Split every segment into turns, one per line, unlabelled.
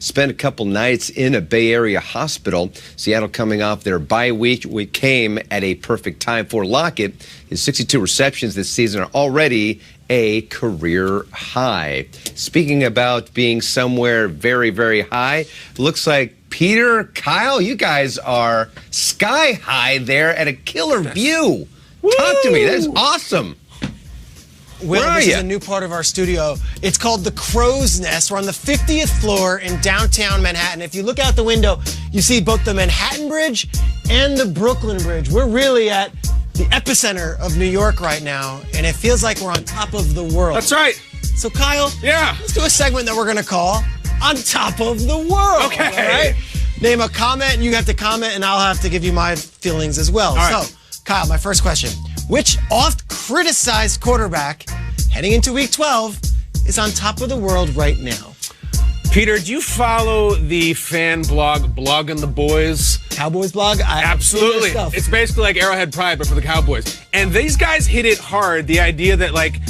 spent a couple nights in a Bay Area hospital. Seattle coming off their bye week. We came at a perfect time for Lockett. His 62 receptions this season are already a career high. Speaking about being somewhere very, very high, looks like Peter, Kyle, you guys are sky high there at a killer view. Woo! Talk to me. That's awesome.
Will, this is a new part of our studio. It's called the Crow's Nest. We're on the 50th floor in downtown Manhattan. If you look out the window, you see both the Manhattan Bridge and the Brooklyn Bridge. We're really at the epicenter of New York right now, and it feels like we're on top of the world.
That's right.
So, Kyle, let's do a segment that we're going to call On Top of the World.
Okay.
All right? Name a comment, and you have to comment, and I'll have to give you my feelings as well.
All right.
So, Kyle, my first question. Which oft-criticized quarterback heading into Week 12 is on top of the world right now?
Peter, do you follow the fan blog, Blogging the Boys?
Cowboys blog?
Absolutely. It's basically like Arrowhead Pride, but for the Cowboys. And these guys hit it hard, the idea that, like,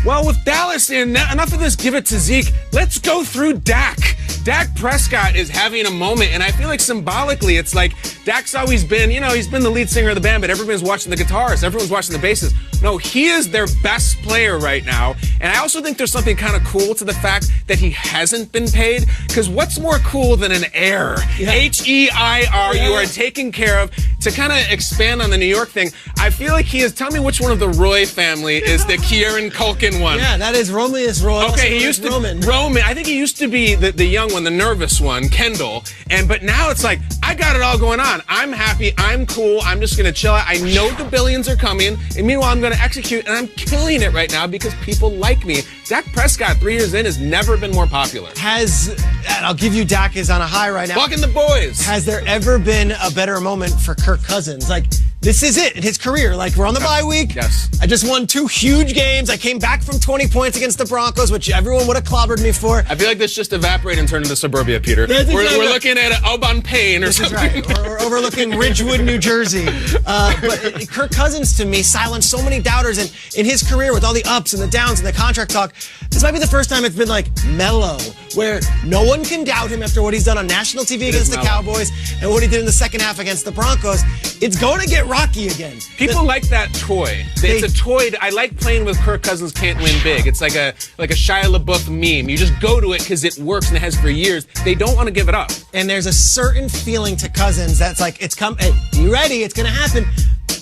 well, with Dallas in, enough of this, give it to Zeke. Let's go through Dak. Dak Prescott is having a moment, and I feel like symbolically it's like Dak's always been, he's been the lead singer of the band, but everyone's watching the guitars, everyone's watching the basses. No, he is their best player right now, and I also think there's something kind of cool to the fact that he hasn't been paid, because what's more cool than an heir? H-E-I-R, you are taken care of. To kind of expand on the New York thing, I feel like he is, tell me which one of the Roy family is the Kieran Culkin one.
Yeah, that is Romulus Roy.
Okay, he used to Roman. I think he used to be the young one, the nervous one, Kendall. But now it's like, I got it all going on. I'm happy. I'm cool. I'm just going to chill out. I know the billions are coming. And meanwhile, I'm going to execute. And I'm killing it right now because people like me. Dak Prescott, 3 years in, has never been more popular.
I'll give you Dak is on a high right now.
Fucking the boys.
Has there ever been a better moment for Kirk Cousins? Like, this is it in his career. Like, we're on the bye week.
Yes.
I just won 2 huge games. I came back from 20 points against the Broncos, which everyone would have clobbered me for.
I feel like this just evaporated and turned into suburbia, Peter. We're looking at Aubon Payne or something.
This is right. We're overlooking Ridgewood, New Jersey. But Kirk Cousins, to me, silenced so many doubters. And in his career, with all the ups and the downs and the contract talk, this might be the first time it's been, like, mellow, where no one can doubt him after what he's done on national TV against the Cowboys and what he did in the second half against the Broncos. It's going to get rocky again.
People like that toy. It's a toy. I like playing with Kirk Cousins can't win big. It's like a Shia LaBeouf meme. You just go to it because it works and it has for years. They don't want to give it up.
And there's a certain feeling to Cousins that's like, hey, be ready, it's going to happen.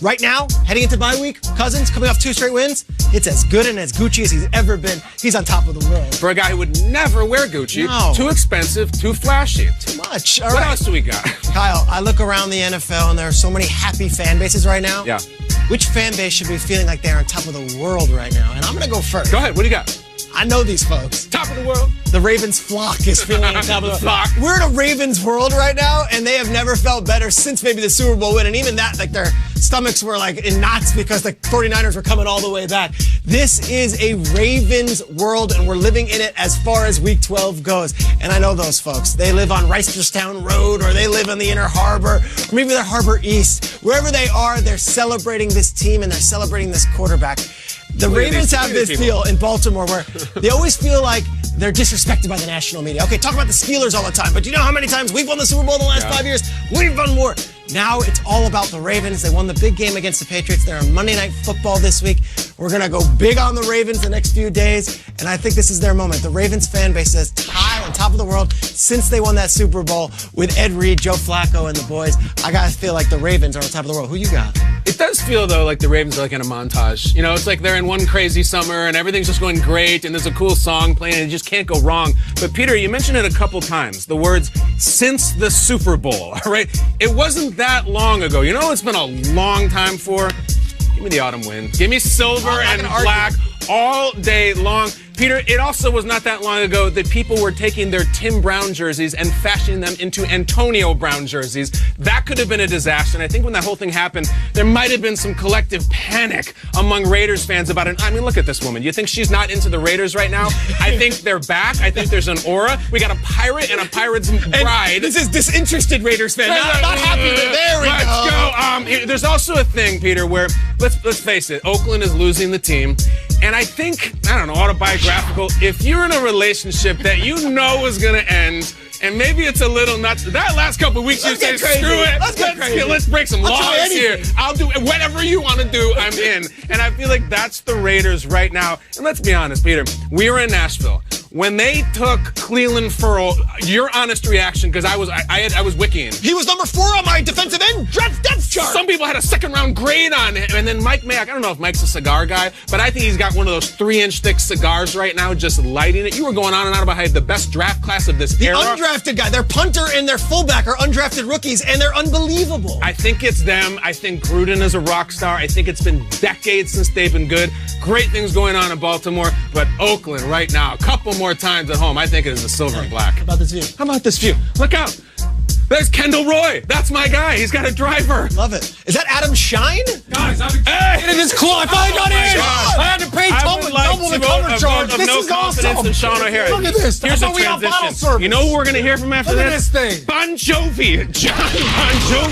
Right now, heading into bye week, Cousins coming off 2 straight wins, it's as good and as Gucci as he's ever been. He's on top of the world.
For a guy who would never wear Gucci.
No.
Too expensive, too flashy.
Too much.
What else do we got?
Kyle, I look around the NFL and there are so many happy fan bases right now.
Yeah.
Which fan base should be feeling like they're on top of the world right now? And I'm going to go first.
Go ahead. What do you got?
I know these folks.
Top of the world.
The Ravens flock is feeling on top of the
flock.
We're in a Ravens world right now, and they have never felt better since maybe the Super Bowl win. And even that, like, their stomachs were like in knots because the 49ers were coming all the way back. This is a Ravens world, and we're living in it as far as Week 12 goes. And I know those folks. They live on Reisterstown Road, or they live in the Inner Harbor, or maybe they're Harbor East. Wherever they are, they're celebrating this team and they're celebrating this quarterback. The Ravens have this deal in Baltimore where they always feel like they're disrespected by the national media. Okay, talk about the Steelers all the time, but do you know how many times we've won the Super Bowl in the last 5 years? We've won more. Now it's all about the Ravens. They won the big game against the Patriots. They're on Monday Night Football this week. We're going to go big on the Ravens the next few days, and I think this is their moment. The Ravens fan base is high on top of the world since they won that Super Bowl with Ed Reed, Joe Flacco, and the boys. I got to feel like the Ravens are on top of the world. Who you got?
It does feel, though, like the Ravens are like in a montage. You know, it's like they're in one crazy summer and everything's just going great and there's a cool song playing and it just can't go wrong. But, Peter, you mentioned it a couple times, the words, since the Super Bowl, all right? It wasn't that long ago. You know what it's been a long time for? Give me the autumn wind. Give me silver and black all day long. Peter, it also was not that long ago that people were taking their Tim Brown jerseys and fashioning them into Antonio Brown jerseys. That could have been a disaster. And I think when that whole thing happened, there might have been some collective panic among Raiders fans about it. I mean, look at this woman. You think she's not into the Raiders right now? I think they're back. I think there's an aura. We got a pirate and a pirate's bride.
This is disinterested Raiders fan. Not happy that there we
go. There's also a thing, Peter, where, let's face it, Oakland is losing the team. And I think, I don't know, autobiographical, if you're in a relationship that you know is going to end, And maybe it's a little nuts. That last couple of weeks, you say, screw it. Let's break some laws here. I'll do whatever you want to do. I'm in. And I feel like that's the Raiders right now. And let's be honest, Peter. We were in Nashville. When they took Cleveland Furl, your honest reaction, because I was wikiing.
He was number 4 on my defensive end depth chart.
Some people had a second-round grade on him. And then Mike Mayock, I don't know if Mike's a cigar guy, but I think he's got one of those 3-inch thick cigars right now, just lighting it. You were going on and on about how the best draft class of this era.
The undrafted guy, their punter and their fullback are undrafted rookies, and they're unbelievable.
I think it's them. I think Gruden is a rock star. I think it's been decades since they've been good. Great things going on in Baltimore, but Oakland right now, a couple more times at home, I think it is the silver and black.
How about this view?
How about this view? Look out. There's Kendall Roy. That's my guy. He's got a driver.
Love it. Is that Adam Shine?
Guys,
Hey!
it is cool. I finally got in. I had to pay double the cover charge.
Of
This
no
is
confidence
awesome.
in Sean O'Hara.
Look at this.
Here's
I
a
thought we had bottle
transition.
service.
You know who we're going to hear from after
Look at
this?
this thing.
Bon Jovi. John Bon Jovi.